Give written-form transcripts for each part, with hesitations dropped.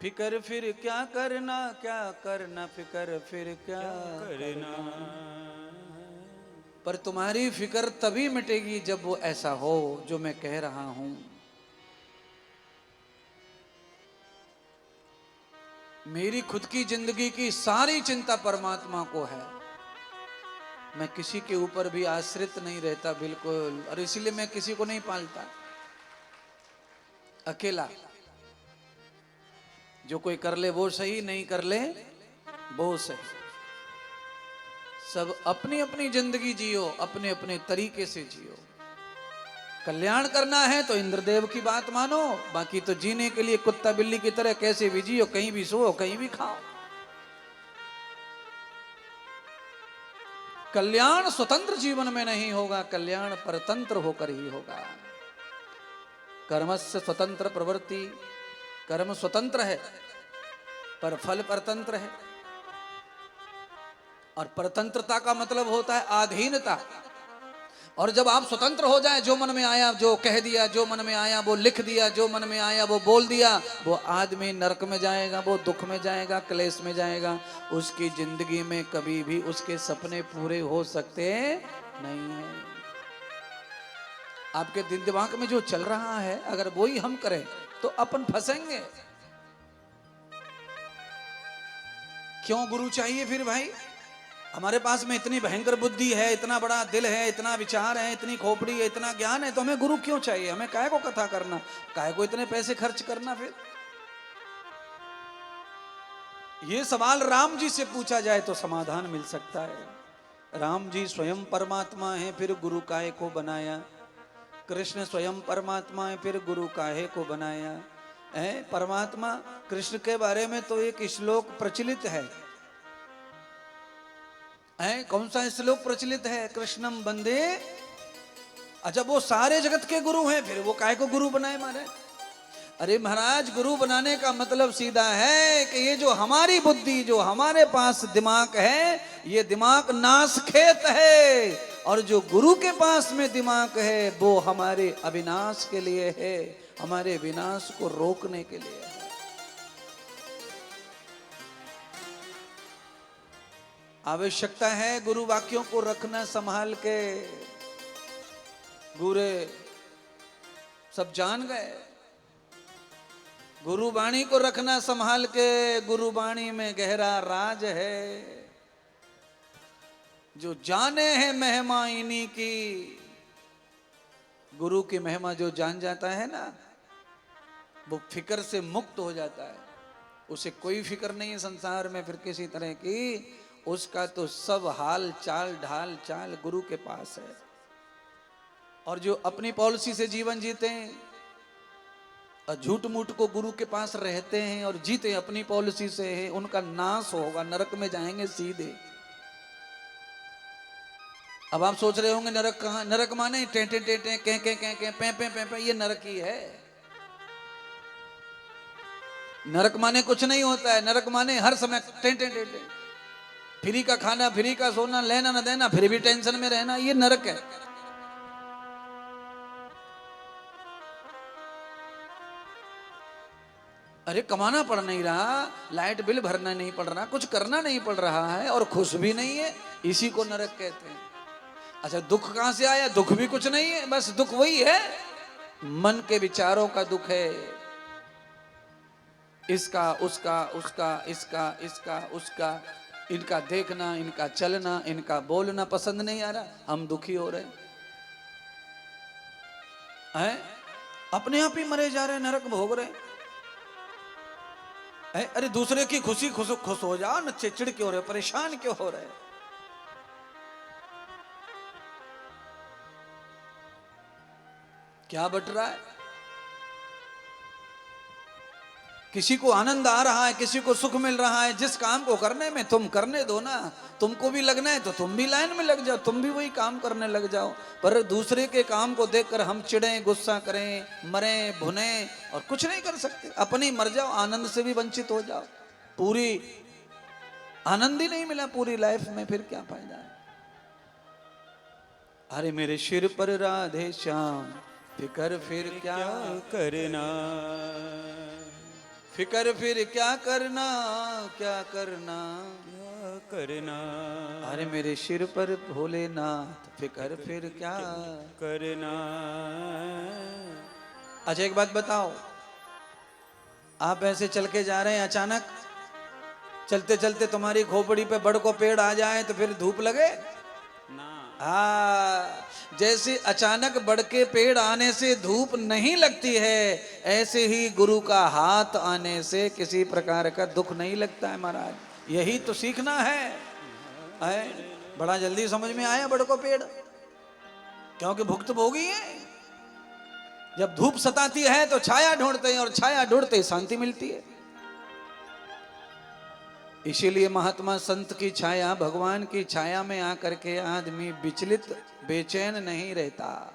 फिकर फिर क्या करना, क्या करना फिकर फिर क्या करना। पर तुम्हारी फिक्र तभी मिटेगी जब वो ऐसा हो जो मैं कह रहा हूं। मेरी खुद की जिंदगी की सारी चिंता परमात्मा को है। मैं किसी के ऊपर भी आश्रित नहीं रहता बिल्कुल, और इसीलिए मैं किसी को नहीं पालता। अकेला, जो कोई कर ले वो सही, नहीं कर ले वो सही। सब अपनी अपनी जिंदगी जियो, अपने अपने तरीके से जियो। कल्याण करना है तो इंद्रदेव की बात मानो, बाकी तो जीने के लिए कुत्ता बिल्ली की तरह कैसे भी जियो, कहीं भी सो कहीं भी खाओ। कल्याण स्वतंत्र जीवन में नहीं होगा, कल्याण परतंत्र होकर ही होगा। कर्मस्य स्वतंत्र प्रवृत्ति, कर्म स्वतंत्र है पर फल परतंत्र है। और परतंत्रता का मतलब होता है अधीनता। और जब आप स्वतंत्र हो जाए, जो मन में आया जो कह दिया, जो मन में आया वो लिख दिया, जो मन में आया वो बोल दिया, वो आदमी नरक में जाएगा, वो दुख में जाएगा, क्लेश में जाएगा। उसकी जिंदगी में कभी भी उसके सपने पूरे हो सकते नहीं है। आपके दिल दिमाग में जो चल रहा है अगर वो ही हम करें तो अपन फंसेंगे। क्यों गुरु चाहिए फिर भाई? हमारे पास में इतनी भयंकर बुद्धि है, इतना बड़ा दिल है, इतना विचार है, इतनी खोपड़ी है, इतना ज्ञान है, तो हमें गुरु क्यों चाहिए? हमें काहे को कथा करना, काहे को इतने पैसे खर्च करना? फिर ये सवाल राम जी से पूछा जाए तो समाधान मिल सकता है। राम जी स्वयं परमात्मा है, फिर गुरु काहे को बनाया? कृष्ण स्वयं परमात्मा है, फिर गुरु काहे को बनाया है? परमात्मा कृष्ण के बारे में तो एक श्लोक प्रचलित है, कौन सा श्लोक प्रचलित है? कृष्णम वंदे। अच्छा, वो सारे जगत के गुरु हैं, फिर वो काय को गुरु बनाए मारे? अरे महाराज, गुरु बनाने का मतलब सीधा है कि ये जो हमारी बुद्धि, जो हमारे पास दिमाग है, ये दिमाग नाश खेत है, और जो गुरु के पास में दिमाग है वो हमारे अविनाश के लिए है, हमारे विनाश को रोकने के लिए है। आवश्यकता है गुरु वाक्यों को रखना संभाल के। गुरे सब जान गए, गुरु वाणी को रखना संभाल के। गुरु वाणी में गहरा राज है, जो जाने हैं महिमा इन्हीं की। गुरु की महिमा जो जान जाता है ना, वो फिक्र से मुक्त हो जाता है। उसे कोई फिक्र नहीं है संसार में फिर किसी तरह की। उसका तो सब हाल चाल ढाल चाल गुरु के पास है। और जो अपनी पॉलिसी से जीवन जीते हैं और झूठ मूठ को गुरु के पास रहते हैं और जीते अपनी पॉलिसी से है, उनका नाश होगा, नरक में जाएंगे सीधे। अब आप सोच रहे होंगे नरक कहाँ? नरक माने टेंटे टेंटे कह कह कह कह पे पे पे पे, ये नरक ही है। नरक माने कुछ नहीं होता है। नरक माने हर समय टेंटे टेंटे, फ्री का खाना, फ्री का सोना, लेना न देना, फिर भी टेंशन में रहना, ये नरक है। अरे कमाना पड़ नहीं रहा, लाइट बिल भरना नहीं पड़ रहा, कुछ करना नहीं पड़ रहा है और खुश भी नहीं है, इसी को नरक कहते हैं। अच्छा, दुख कहां से आया? दुख भी कुछ नहीं है, बस दुख वही है, मन के विचारों का दुख है। इसका उसका, उसका इसका, इसका उसका, इनका देखना, इनका चलना, इनका बोलना पसंद नहीं आ रहा, हम दुखी हो रहे हैं। अपने आप ही मरे जा रहे, नरक भोग रहे हैं। अरे दूसरे की खुशी खुश खुश हो जाओ न, चिड़चिड़ क्यों रहे, परेशान क्यों हो रहे? क्या बट रहा है? किसी को आनंद आ रहा है, किसी को सुख मिल रहा है, जिस काम को करने में तुम करने दो ना। तुमको भी लगना है तो तुम भी लाइन में लग जाओ, तुम भी वही काम करने लग जाओ। पर दूसरे के काम को देखकर हम चिढ़े, गुस्सा करें, मरे, भुने, और कुछ नहीं कर सकते। अपनी मर जाओ, आनंद से भी वंचित हो जाओ। पूरी आनंद ही नहीं मिला पूरी लाइफ में, फिर क्या फायदा है? अरे मेरे सिर पर राधे श्याम, फिकर फिर क्या करना। फिकर फिर क्या करना, क्या करना, क्या करना, अरे मेरे सिर पर भोलेनाथ, फिकर फिर क्या करना। अच्छा एक बात बताओ, आप ऐसे चल के जा रहे हैं, अचानक चलते चलते तुम्हारी खोपड़ी पे बड़ को पेड़ आ जाए तो फिर धूप लगे? ना, जैसे अचानक बड़ के पेड़ आने से धूप नहीं लगती है, ऐसे ही गुरु का हाथ आने से किसी प्रकार का दुख नहीं लगता है महाराज। यही तो सीखना है? बड़ा जल्दी समझ में आया बड़ को पेड़, क्योंकि भुक्त भोगी है। जब धूप सताती है तो छाया ढूंढते हैं, और छाया ढूंढते ही शांति मिलती है। इसीलिए महात्मा संत की छाया, भगवान की छाया में आकर के आदमी विचलित बेचैन नहीं रहता।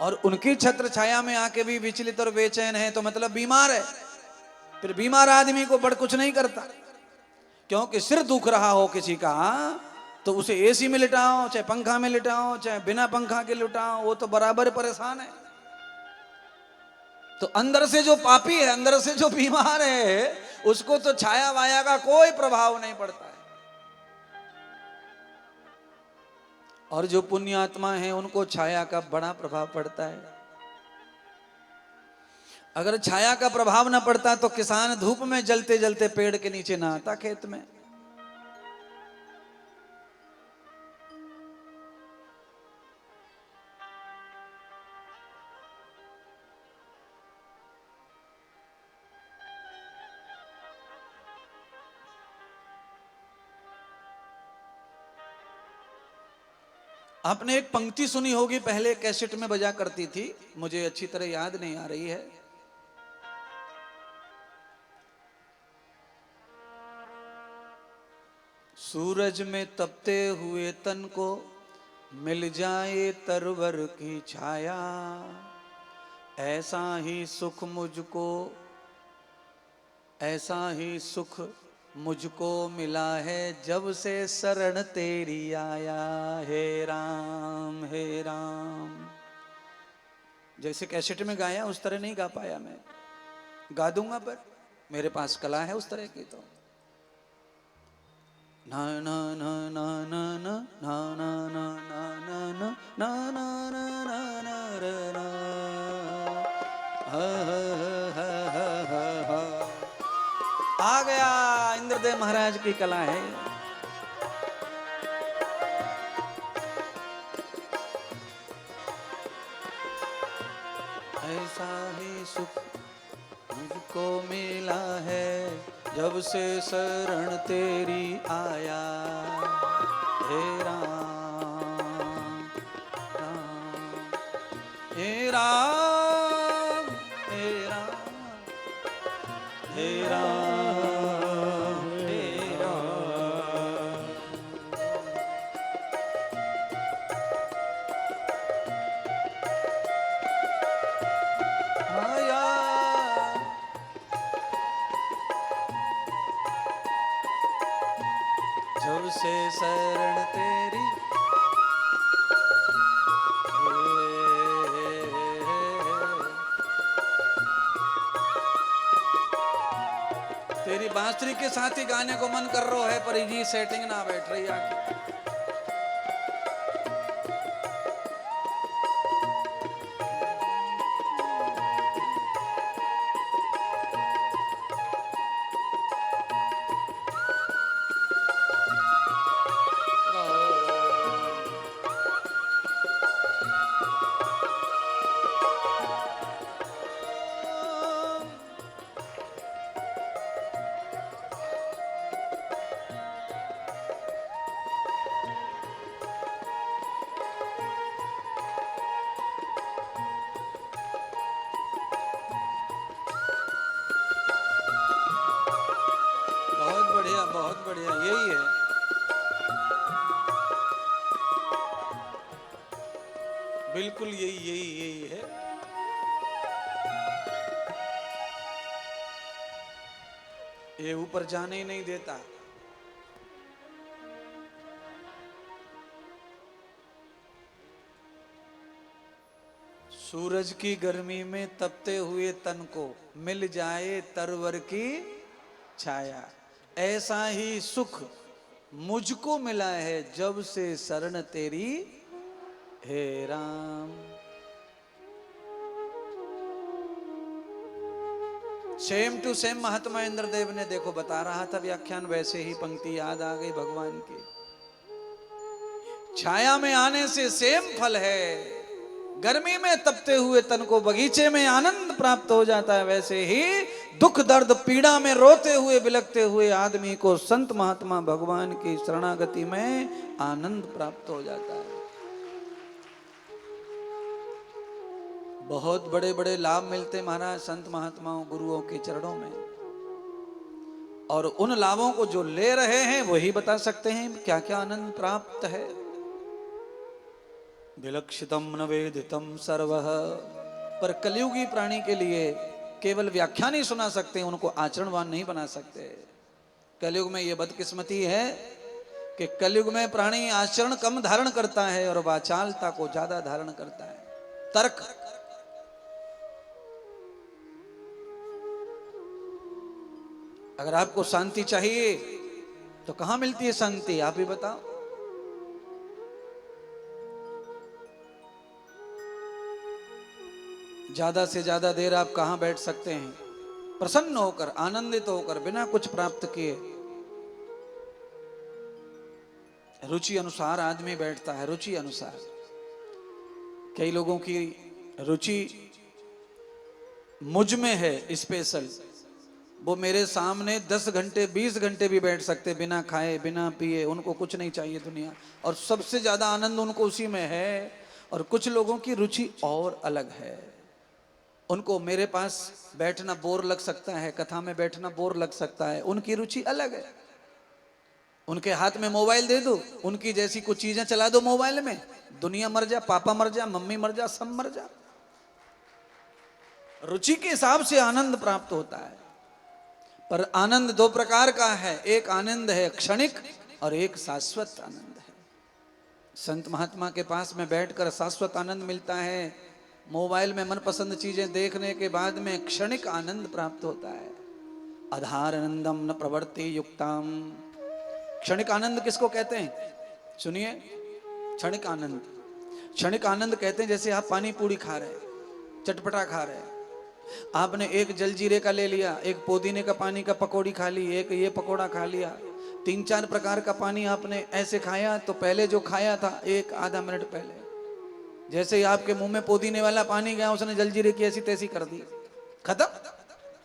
और उनकी छत्र छाया में आके भी विचलित और बेचैन है तो मतलब बीमार है। फिर बीमार आदमी को बड़ कुछ नहीं करता, क्योंकि सिर दुख रहा हो किसी का तो उसे एसी में लिटाओ, चाहे पंखा में लिटाओ, चाहे बिना पंखा के लिटाओ, वो तो बराबर परेशान है। तो अंदर से जो पापी है, अंदर से जो बीमार है, उसको तो छाया वाया का कोई प्रभाव नहीं पड़ता है। और जो पुण्यात्मा है उनको छाया का बड़ा प्रभाव पड़ता है। अगर छाया का प्रभाव न पड़ता तो किसान धूप में जलते जलते पेड़ के नीचे ना आता खेत में। आपने एक पंक्ति सुनी होगी, पहले कैसेट में बजा करती थी, मुझे अच्छी तरह याद नहीं आ रही है। सूरज में तपते हुए तन को मिल जाए तरवर की छाया, ऐसा ही सुख मुझको, ऐसा ही सुख मुझको मिला है जब से शरण तेरी आया। हे राम, हे राम। जैसे कैसेट में गाया उस तरह नहीं गा पाया मैं, गा दूंगा, पर मेरे पास कला है उस तरह की। तो ना ना ना ना ना ना ना ना ना ना ना ना ना ना ना ना रे ना, आ गया, इंद्रदेव महाराज की कला है। ऐसा ही सुख मुझको मिला है जब से शरण तेरी आया। हे राम, राम, हे राम, हे राम, हे राम, हे राम। आया जब से शरण तेरी, तेरी बांसुरी के साथ ही गाने को मन कर रहा है, पर ये सेटिंग ना बैठ रही आके। बहुत बढ़िया, बहुत बढ़िया, यही है। बिल्कुल यही यही यही है। ये ऊपर जाने ही नहीं देता। सूरज की गर्मी में तपते हुए तन को मिल जाए तरवर की छाया, ऐसा ही सुख मुझको मिला है जब से शरण तेरी हे राम। सेम टू सेम महात्मा इंद्रदेव ने देखो बता रहा था व्याख्यान, वैसे ही पंक्ति याद आ गई भगवान की। छाया में आने से सेम फल है, गर्मी में तपते हुए तन को बगीचे में आनंद प्राप्त हो जाता है, वैसे ही दुख दर्द पीड़ा में रोते हुए बिलखते हुए आदमी को संत महात्मा भगवान की शरणागति में आनंद प्राप्त हो जाता है। बहुत बड़े बड़े लाभ मिलते महाराज संत महात्माओं गुरुओं के चरणों में, और उन लाभों को जो ले रहे हैं वही बता सकते हैं क्या क्या आनंद प्राप्त है। विलक्षितम न वेदितम सर्वः, पर कलयुगी प्राणी के लिए केवल व्याख्यान ही सुना सकते हैं, उनको आचरणवान नहीं बना सकते। कलयुग में ये बदकिस्मती है कि कलयुग में प्राणी आचरण कम धारण करता है और वाचालता को ज्यादा धारण करता है, तर्क। अगर आपको शांति चाहिए तो कहां मिलती है शांति, आप ही बताओ। ज्यादा से ज्यादा देर आप कहां बैठ सकते हैं प्रसन्न होकर, आनंदित होकर, बिना कुछ प्राप्त किए। रुचि अनुसार आदमी बैठता है, रुचि अनुसार। कई लोगों की रुचि मुझ में है स्पेशल, वो मेरे सामने 10 घंटे 20 घंटे भी बैठ सकते बिना खाए बिना पिए, उनको कुछ नहीं चाहिए दुनिया, और सबसे ज्यादा आनंद उनको उसी में है। और कुछ लोगों की रुचि और अलग है, उनको मेरे पास बैठना बोर लग सकता है, कथा में बैठना बोर लग सकता है, उनकी रुचि अलग है। उनके हाथ में मोबाइल दे दो, उनकी जैसी कुछ चीजें चला दो मोबाइल में, दुनिया मर जा, पापा मर जा, मम्मी मर जा, सब मर जा। रुचि के हिसाब से आनंद प्राप्त होता है। पर आनंद दो प्रकार का है, एक आनंद है क्षणिक और एक शाश्वत आनंद है। संत महात्मा के पास में बैठकर शाश्वत आनंद मिलता है, मोबाइल में मनपसंद चीजें देखने के बाद में क्षणिक आनंद प्राप्त होता है। आधार आनंदम न प्रवर्ति युक्ताम। क्षणिक आनंद किसको कहते हैं सुनिए, क्षणिक आनंद। क्षणिक आनंद कहते हैं जैसे आप पानी पूरी खा रहे हैं, चटपटा खा रहे हैं, आपने एक जलजीरे का ले लिया, एक पुदीने का पानी का पकौड़ी खा ली, एक ये पकौड़ा खा लिया, 3-4 प्रकार का पानी आपने ऐसे खाया। तो पहले जो खाया था एक आधा मिनट पहले, जैसे ही आपके मुंह में पुदीने वाला पानी गया, उसने जलजीरे की ऐसी तैसी कर दी, खत्म।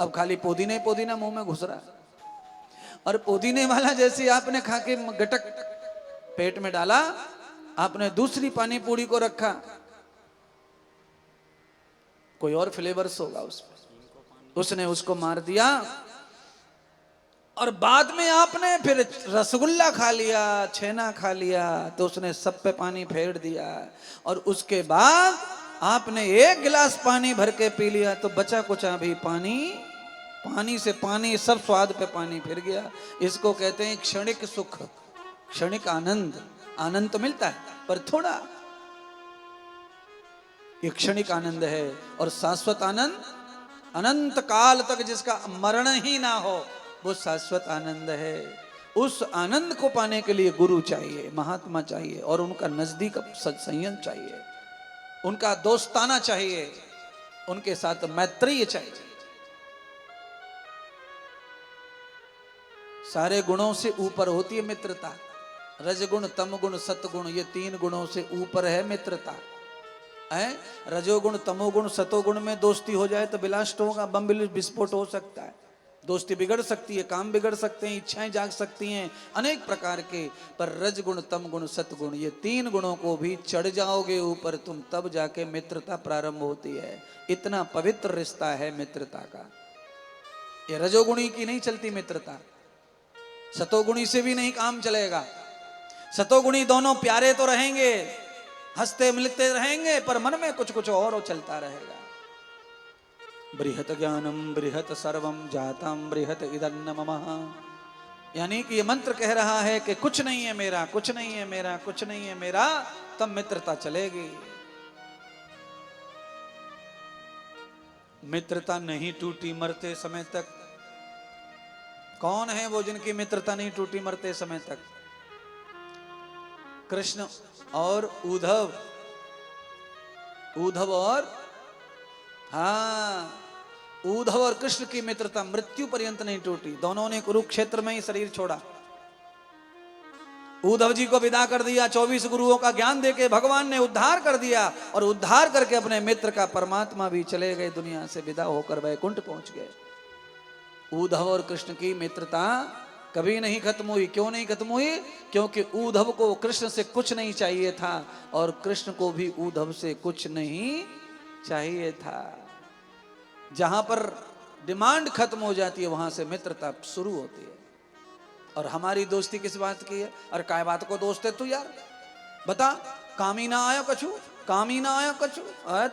अब खाली पुदीने पुदीना मुंह में घुस रहा है। और पुदीने वाला जैसे आपने खा के गटक पेट में डाला, आपने दूसरी पानी पूरी को रखा, कोई और फ्लेवर्स होगा उसमें, उसने उसको मार दिया। और बाद में आपने फिर रसगुल्ला खा लिया, छेना खा लिया, तो उसने सब पे पानी फेर दिया। और उसके बाद आपने 1 गिलास पानी भर के पी लिया, तो बचा कुचा भी पानी, पानी से पानी, सब स्वाद पे पानी फिर गया। इसको कहते हैं क्षणिक सुख, क्षणिक आनंद। आनंद तो मिलता है पर थोड़ा, ये क्षणिक आनंद है। और शाश्वत आनंद अनंत काल तक जिसका मरण ही ना हो, वो शाश्वत आनंद है। उस आनंद को पाने के लिए गुरु चाहिए, महात्मा चाहिए, और उनका नजदीक सत्संग चाहिए, उनका दोस्ताना चाहिए, उनके साथ मैत्रीय चाहिए। सारे गुणों से ऊपर होती है मित्रता। रजगुण तमगुण सतगुण, ये 3 गुणों से ऊपर है मित्रता है। रजोगुण तमोगुण सतोगुण में दोस्ती हो जाए तो ब्लास्ट होगा, बम विस्फोट हो सकता है, दोस्ती बिगड़ सकती है, काम बिगड़ सकते हैं, इच्छाएं जाग सकती हैं अनेक प्रकार के। पर रजगुण तमगुण सतगुण, ये 3 गुणों को भी चढ़ जाओगे ऊपर तुम, तब जाके मित्रता प्रारंभ होती है। इतना पवित्र रिश्ता है मित्रता का। ये रजोगुणी की नहीं चलती मित्रता, सतोगुणी से भी नहीं काम चलेगा। सतोगुणी दोनों प्यारे तो रहेंगे, हंसते मिलते रहेंगे, पर मन में कुछ कुछ और चलता रहेगा। बृहत ज्ञानम बृहत सर्वम जातम बृहत इदन्न ममः, यानी कि ये मंत्र कह रहा है कि कुछ नहीं है मेरा, कुछ नहीं है मेरा, कुछ नहीं है मेरा, तब मित्रता चलेगी। मित्रता नहीं टूटी मरते समय तक। कौन है वो जिनकी मित्रता नहीं टूटी मरते समय तक? कृष्ण और उद्धव। उद्धव और हाँ, उद्धव और कृष्ण की मित्रता मृत्यु पर्यंत नहीं टूटी। दोनों ने कुरुक्षेत्र में ही शरीर छोड़ा। उद्धव जी को विदा कर दिया, 24 गुरुओं का ज्ञान देके भगवान ने उद्धार कर दिया, और उद्धार करके अपने मित्र का परमात्मा भी चले गए, दुनिया से विदा होकर वैकुंठ पहुंच गए। उद्धव और कृष्ण की मित्रता कभी नहीं खत्म हुई। क्यों नहीं खत्म हुई? क्योंकि उद्धव को कृष्ण से कुछ नहीं चाहिए था, और कृष्ण को भी उद्धव से कुछ नहीं चाहिए था। जहां पर डिमांड खत्म हो जाती है, वहां से मित्रता शुरू होती है। और हमारी दोस्ती किस बात की है? और काय बात को दोस्त है तू यार? बता, काम ही ना आया कछु, काम ही ना आया कछु,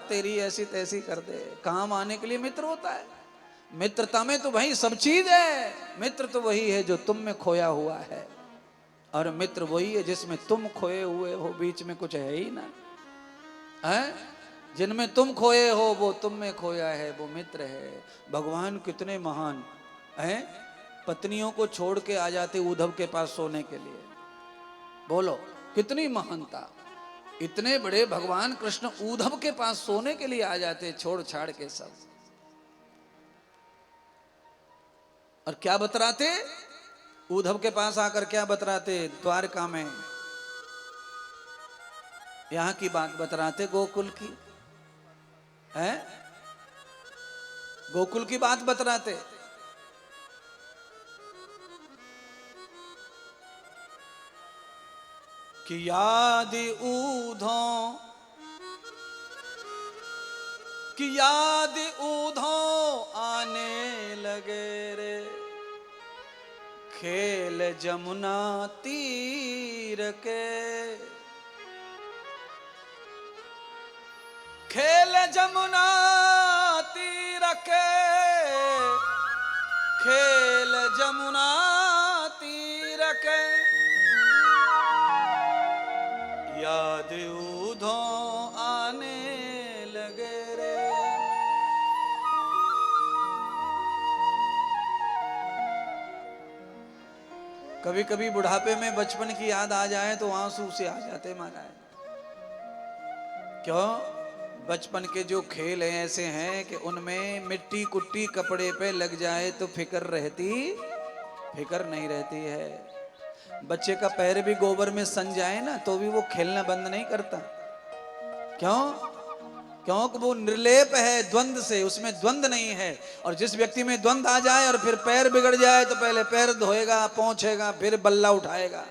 तेरी ऐसी तैसी कर दे। काम आने के लिए मित्र होता है। मित्रता में तो भाई सब चीज है। मित्र तो वही है जो तुम में खोया हुआ है, और मित्र वही है जिसमें तुम खोए हुए हो। बीच में कुछ है ही ना, है? जिनमें तुम खोए हो वो तुम में खोया है, वो मित्र है। भगवान कितने महान हैं, पत्नियों को छोड़ के आ जाते उद्धव के पास सोने के लिए। बोलो कितनी महानता। इतने बड़े भगवान कृष्ण उद्धव के पास सोने के लिए आ जाते, छोड़ छाड़ के सब। और क्या बतराते? उद्धव के पास आकर क्या बतराते? द्वारका में यहां की बात बतराते, गोकुल की है, गोकुल की बात बतराते। कि याद ऊधों, कि याद ऊधों आने लगे रे, खेल जमुना तीर के, खेल जमुना तीर के, खेल जमुना तीर के, याद ऊधों आने लगे रे। कभी कभी बुढ़ापे में बचपन की याद आ जाए तो आंसू से आ जाते महाराज। क्यों? बचपन के जो खेल हैं ऐसे हैं कि उनमें मिट्टी कुट्टी कपड़े पे लग जाए तो फिक्र रहती, फिक्र नहीं रहती है। बच्चे का पैर भी गोबर में सन जाए ना तो भी वो खेलना बंद नहीं करता। क्यों? क्योंकि वो निर्लेप है द्वंद से, उसमें द्वंद नहीं है। और जिस व्यक्ति में द्वंद आ जाए और फिर पैर बिगड़ जाए तो पहले पैर धोएगा, पोंछेगा, फिर बल्ला उठाएगा।